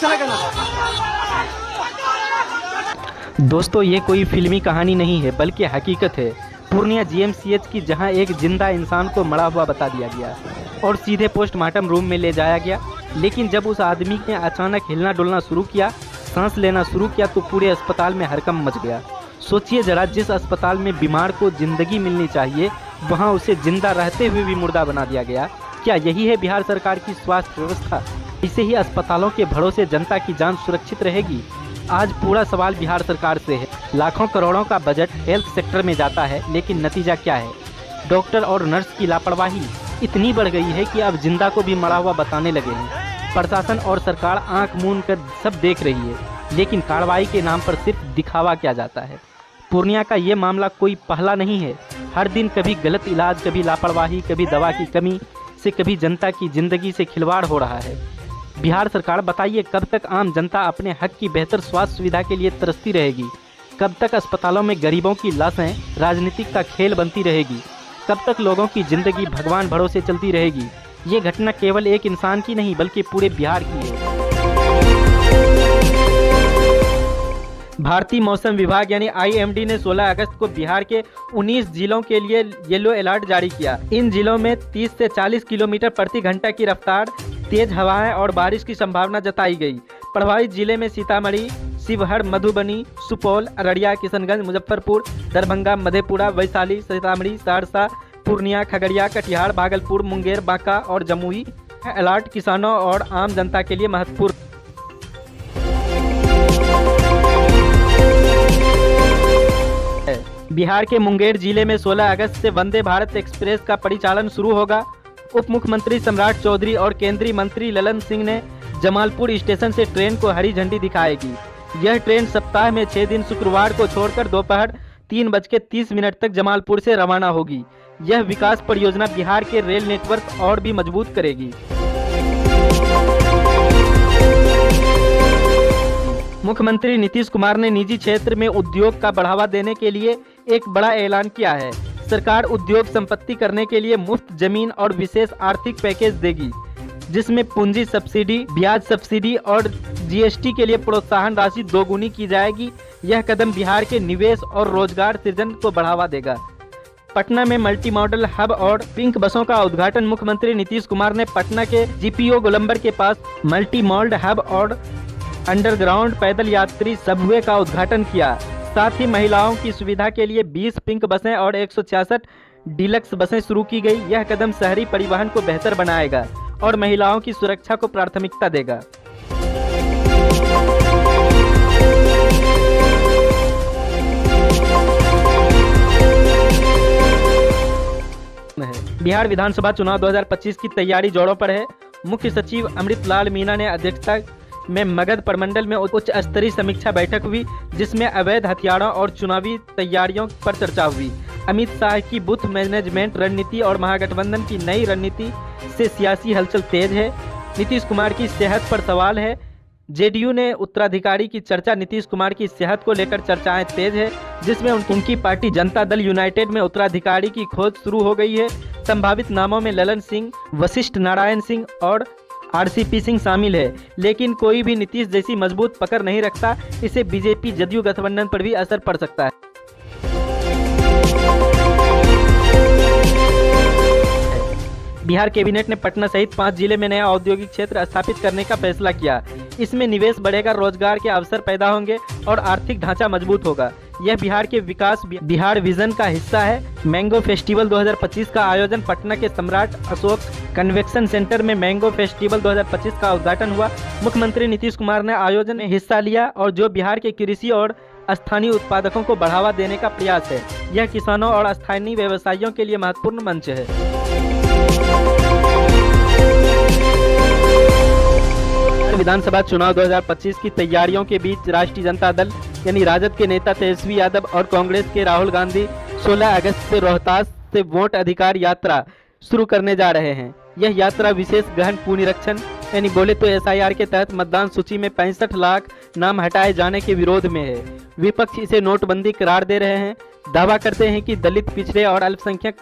अच्छा लगा। दोस्तों, ये कोई फिल्मी कहानी नहीं है बल्कि हकीकत है। पूर्णिया जीएमसीएच की, जहां एक जिंदा इंसान को मरा हुआ बता दिया गया और सीधे पोस्टमार्टम रूम में ले जाया गया। लेकिन जब उस आदमी ने अचानक हिलना डुलना शुरू किया, सांस लेना शुरू किया, तो पूरे अस्पताल में हड़कंप मच गया। सोचिए जरा, जिस अस्पताल में बीमार को जिंदगी मिलनी चाहिए, वहां उसे जिंदा रहते हुए भी मुर्दा बना दिया गया। क्या यही है बिहार सरकार की स्वास्थ्य व्यवस्था? इसे ही अस्पतालों के भरोसे जनता की जान सुरक्षित रहेगी? आज पूरा सवाल बिहार सरकार से है। लाखों करोड़ों का बजट हेल्थ सेक्टर में जाता है, लेकिन नतीजा क्या है? डॉक्टर और नर्स की लापरवाही इतनी बढ़ गई है कि अब जिंदा को भी मरा हुआ बताने लगे हैं। प्रशासन और सरकार आंख मूंद कर सब देख रही है, लेकिन कार्रवाई के नाम पर सिर्फ दिखावा किया जाता है। पूर्णिया का ये मामला कोई पहला नहीं है। हर दिन कभी गलत इलाज, कभी लापरवाही, कभी दवा की कमी से, कभी जनता की जिंदगी से खिलवाड़ हो रहा है। बिहार सरकार, बताइए, कब तक आम जनता अपने हक की बेहतर स्वास्थ्य सुविधा के लिए तरसती रहेगी? कब तक अस्पतालों में गरीबों की लाशें राजनीतिक का खेल बनती रहेगी? कब तक लोगों की जिंदगी भगवान भरोसे चलती रहेगी? ये घटना केवल एक इंसान की नहीं बल्कि पूरे बिहार की है। भारतीय मौसम विभाग यानी IMD ने 16 अगस्त को बिहार के 19 जिलों के लिए येलो अलर्ट जारी किया। इन जिलों में 30 से 40 किलोमीटर प्रति घंटा की रफ्तार, तेज हवाएं और बारिश की संभावना जताई गई। प्रभावित जिले में सीतामढ़ी, शिवहर, मधुबनी, सुपौल, अररिया, किशनगंज, मुजफ्फरपुर, दरभंगा, मधेपुरा, वैशाली, सीतामढ़ी, सहरसा, पूर्णिया, खगड़िया, कटिहार, भागलपुर, मुंगेर, बांका और जमुई। अलर्ट किसानों और आम जनता के लिए महत्वपूर्ण। बिहार के मुंगेर जिले में 16 अगस्त से वंदे भारत एक्सप्रेस का परिचालन शुरू होगा। उप मुख्यमंत्री सम्राट चौधरी और केंद्रीय मंत्री ललन सिंह ने जमालपुर स्टेशन से ट्रेन को हरी झंडी दिखाएगी। यह ट्रेन सप्ताह में 6 दिन शुक्रवार को छोड़कर दोपहर 3:30 तक जमालपुर से रवाना होगी। यह विकास परियोजना बिहार के रेल नेटवर्क और भी मजबूत करेगी। मुख्यमंत्री नीतीश कुमार ने निजी क्षेत्र में उद्योग का बढ़ावा देने के लिए एक बड़ा ऐलान किया है। सरकार उद्योग संपत्ति करने के लिए मुफ्त जमीन और विशेष आर्थिक पैकेज देगी, जिसमें पूंजी सब्सिडी, ब्याज सब्सिडी और GST के लिए प्रोत्साहन राशि दोगुनी की जाएगी। यह कदम बिहार के निवेश और रोजगार सृजन को बढ़ावा देगा। पटना में मल्टी मॉडल हब और पिंक बसों का उद्घाटन मुख्यमंत्री नीतीश कुमार ने पटना के GPO गोलंबर के पास मल्टी मॉडल हब और अंडरग्राउंड पैदल यात्री सबवे का उद्घाटन किया। साथ ही महिलाओं की सुविधा के लिए 20 पिंक बसें और 166 डीलक्स बसें शुरू की गई। यह कदम शहरी परिवहन को बेहतर बनाएगा और महिलाओं की सुरक्षा को प्राथमिकता देगा। बिहार विधानसभा चुनाव 2025 की तैयारी जोरों पर है। मुख्य सचिव अमृतलाल मीणा ने अध्यक्षता में मगध प्रमंडल में उच्च स्तरीय समीक्षा बैठक हुई, जिसमें अवैध हथियारों और चुनावी तैयारियों पर चर्चा हुई। अमित शाह की बूथ मैनेजमेंट रणनीति और महागठबंधन की नई रणनीति से सियासी हलचल तेज है। नीतीश कुमार की सेहत पर सवाल है। JDU ने उत्तराधिकारी की चर्चा। नीतीश कुमार की सेहत को लेकर चर्चाएं तेज है, जिसमें उनकी पार्टी जनता दल यूनाइटेड में उत्तराधिकारी की खोज शुरू हो गई है। संभावित नामों में ललन सिंह, वशिष्ठ नारायण सिंह और RCP सिंह शामिल है, लेकिन कोई भी नीतीश जैसी मजबूत पकड़ नहीं रखता। इससे BJP JDU गठबंधन पर भी असर पड़ सकता है। बिहार कैबिनेट ने पटना सहित 5 जिले में नया औद्योगिक क्षेत्र स्थापित करने का फैसला किया। इसमें निवेश बढ़ेगा, रोजगार के अवसर पैदा होंगे और आर्थिक ढांचा मजबूत होगा। यह बिहार के विकास बिहार विजन का हिस्सा है। मैंगो फेस्टिवल 2025 का आयोजन पटना के सम्राट अशोक कन्वेंशन सेंटर में मैंगो फेस्टिवल 2025 का उद्घाटन हुआ। मुख्यमंत्री नीतीश कुमार ने आयोजन में हिस्सा लिया और जो बिहार के कृषि और स्थानीय उत्पादकों को बढ़ावा देने का प्रयास है। यह किसानों और स्थानीय व्यवसायियों के लिए महत्वपूर्ण मंच है। विधानसभा चुनाव 2025 की तैयारियों के बीच राष्ट्रीय जनता दल यानी राजद के नेता तेजस्वी यादव और कांग्रेस के राहुल गांधी 16 अगस्त से रोहतास से वोट अधिकार यात्रा शुरू करने जा रहे हैं। यह यात्रा विशेष गहन पुनरीक्षण यानी बोले तो SIR के तहत मतदान सूची में 65 लाख नाम हटाए जाने के विरोध में है। विपक्ष इसे नोटबंदी करार दे रहे हैं। दावा करते हैं कि दलित, पिछड़े और अल्पसंख्यक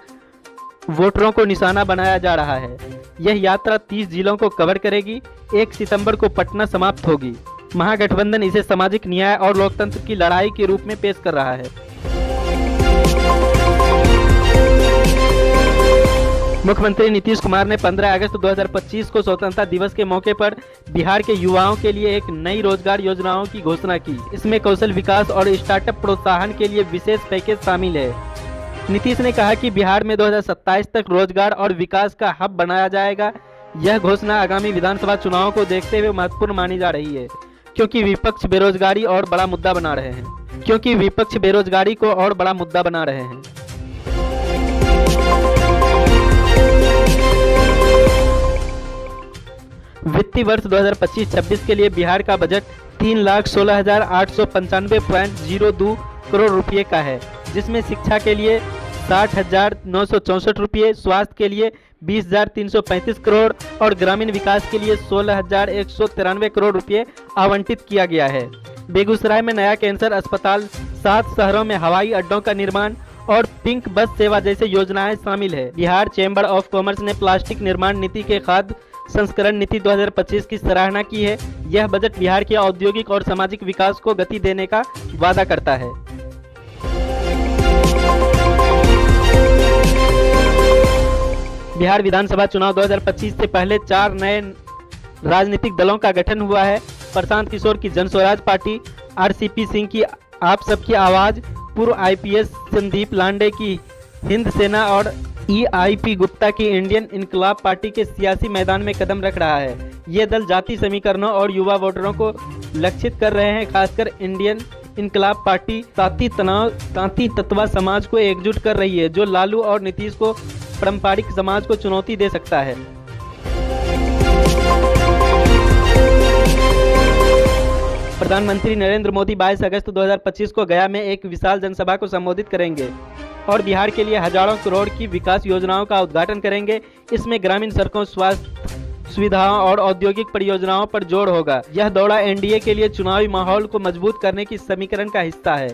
वोटरों को निशाना बनाया जा रहा है। यह यात्रा 30 जिलों को कवर करेगी। 1 सितंबर को पटना समाप्त होगी। महागठबंधन इसे सामाजिक न्याय और लोकतंत्र की लड़ाई के रूप में पेश कर रहा है। मुख्यमंत्री नीतीश कुमार ने 15 अगस्त 2025 को स्वतंत्रता दिवस के मौके पर बिहार के युवाओं के लिए एक नई रोजगार योजनाओं की घोषणा की। इसमें कौशल विकास और स्टार्टअप प्रोत्साहन के लिए विशेष पैकेज शामिल है। नीतीश ने कहा कि बिहार में 2027 तक रोजगार और विकास का हब बनाया जाएगा। यह घोषणा आगामी विधानसभा चुनावों को देखते हुए महत्वपूर्ण मानी जा रही है, क्योंकि विपक्ष बेरोजगारी को और बड़ा मुद्दा बना रहे हैं। वित्तीय वर्ष 2025-26 के लिए बिहार का बजट 3,16,895.02 करोड़ रुपए का है, जिसमें शिक्षा के लिए 60,964 रुपये, स्वास्थ्य के लिए 20,335 करोड़ और ग्रामीण विकास के लिए 16,193 करोड़ रुपये आवंटित किया गया है। बेगूसराय में नया कैंसर अस्पताल, 7 शहरों में हवाई अड्डों का निर्माण और पिंक बस सेवा जैसे योजनाएं शामिल है। बिहार चैम्बर ऑफ कॉमर्स ने प्लास्टिक निर्माण नीति के खाद्य संस्करण नीति 2025 की सराहना की है। यह बजट बिहार के औद्योगिक और सामाजिक विकास को गति देने का वादा करता है। बिहार विधानसभा चुनाव 2025 से पहले 4 नए राजनीतिक दलों का गठन हुआ है। प्रशांत किशोर की जन स्वराज पार्टी, आरसीपी सिंह की आप सबकी आवाज, पूर्व आईपीएस संदीप लांडे की हिंद सेना और ईआईपी गुप्ता की इंडियन इनकलाब पार्टी के सियासी मैदान में कदम रख रहा है। ये दल जाति समीकरणों और युवा वोटरों को लक्षित कर रहे हैं। खासकर इंडियन इनकलाब पार्टी तांती तत्वा समाज को एकजुट कर रही है, जो लालू और नीतीश को पारंपरिक समाज को चुनौती दे सकता है। प्रधानमंत्री नरेंद्र मोदी 22 अगस्त 2025 को गया में एक विशाल जनसभा को संबोधित करेंगे और बिहार के लिए हजारों करोड़ की विकास योजनाओं का उद्घाटन करेंगे। इसमें ग्रामीण सड़कों, स्वास्थ्य सुविधाओं और औद्योगिक परियोजनाओं पर जोर होगा। यह दौरा एनडीए के लिए चुनावी माहौल को मजबूत करने की समीकरण का हिस्सा है।